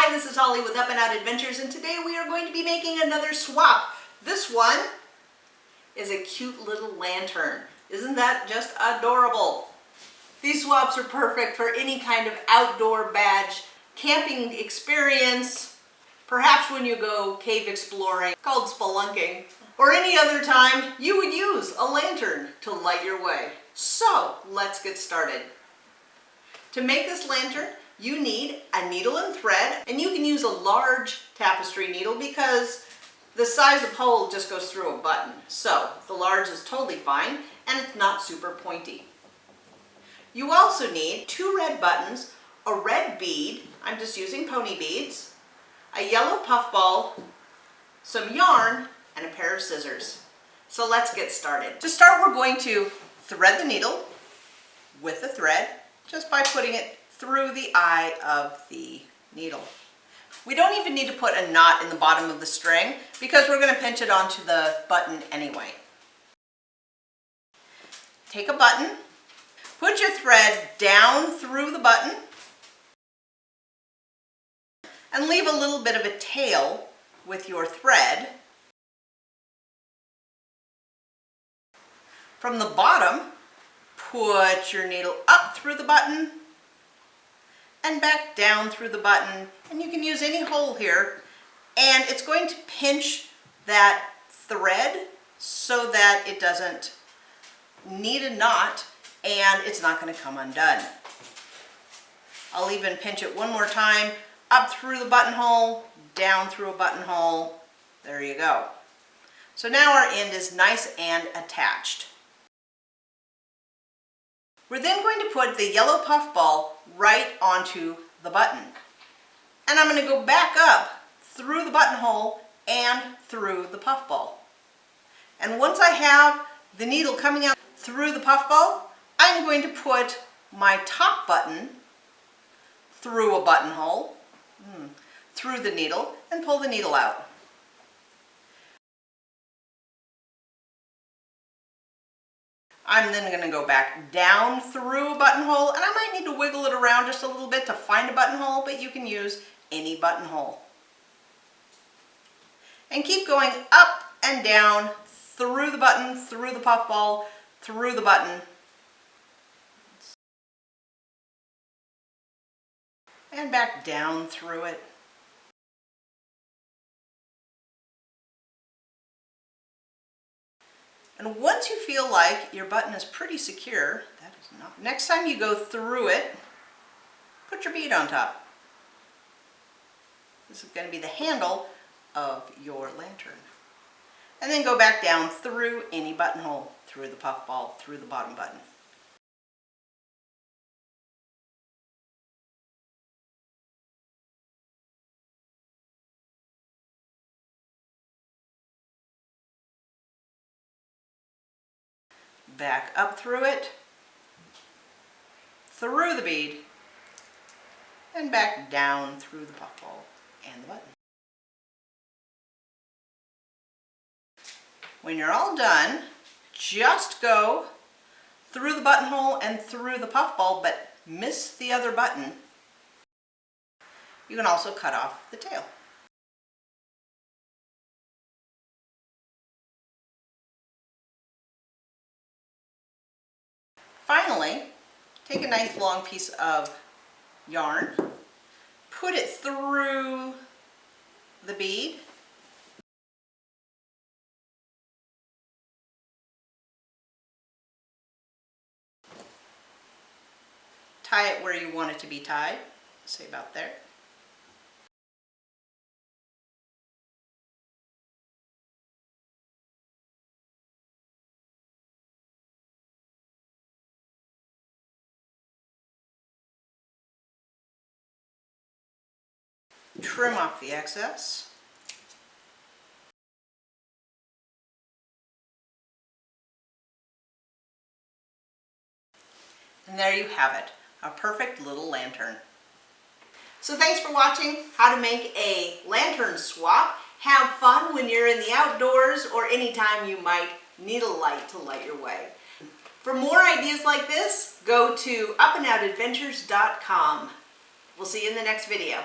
Hi, this is Holly with Up and Out Adventures, and today we are going to be making another swap. This one is a cute little lantern. Isn't that just adorable? These swaps are perfect for any kind of outdoor badge, camping experience, perhaps when you go cave exploring, called spelunking, or any other time you would use a lantern to light your way. So let's get started. To make this lantern, you need a needle and thread, and you can use a large tapestry needle because the size of hole just goes through a button. So the large is totally fine, and it's not super pointy. You also need 2 red buttons, a red bead, I'm just using pony beads, a yellow puffball, some yarn, and a pair of scissors. So let's get started. To start, we're going to thread the needle with the thread just by putting it through the eye of the needle. We don't even need to put a knot in the bottom of the string because we're going to pinch it onto the button anyway. Take a button, put your thread down through the button, and leave a little bit of a tail with your thread. From the bottom, put your needle up through the button and back down through the button, and you can use any hole here, and it's going to pinch that thread so that it doesn't need a knot and it's not going to come undone. I'll even pinch it one more time, up through the buttonhole, down through a buttonhole. There you go. So now our end is nice and attached. We're then going to put the yellow puffball right onto the button. And I'm going to go back up through the buttonhole and through the puffball. And once I have the needle coming out through the puffball, I'm going to put my top button through a buttonhole, through the needle, and pull the needle out. I'm then going to go back down through a buttonhole, and I might need to wiggle it around just a little bit to find a buttonhole, but you can use any buttonhole. And keep going up and down through the button, through the puffball, through the button. And back down through it. And once you feel like your button is pretty secure, that is not. Next time you go through it, put your bead on top. This is going to be the handle of your lantern. And then go back down through any buttonhole, through the puffball, through the bottom button. Back up through it, through the bead, and back down through the puffball and the button. When you're all done, just go through the buttonhole and through the puffball, but miss the other button. You can also cut off the tail. Finally, take a nice long piece of yarn, put it through the bead, tie it where you want it to be tied, say about there. Trim off the excess. And there you have it, a perfect little lantern. So thanks for watching how to make a lantern swap. Have fun when you're in the outdoors or anytime you might need a light to light your way. For more ideas like this, go to upandoutadventures.com. We'll see you in the next video.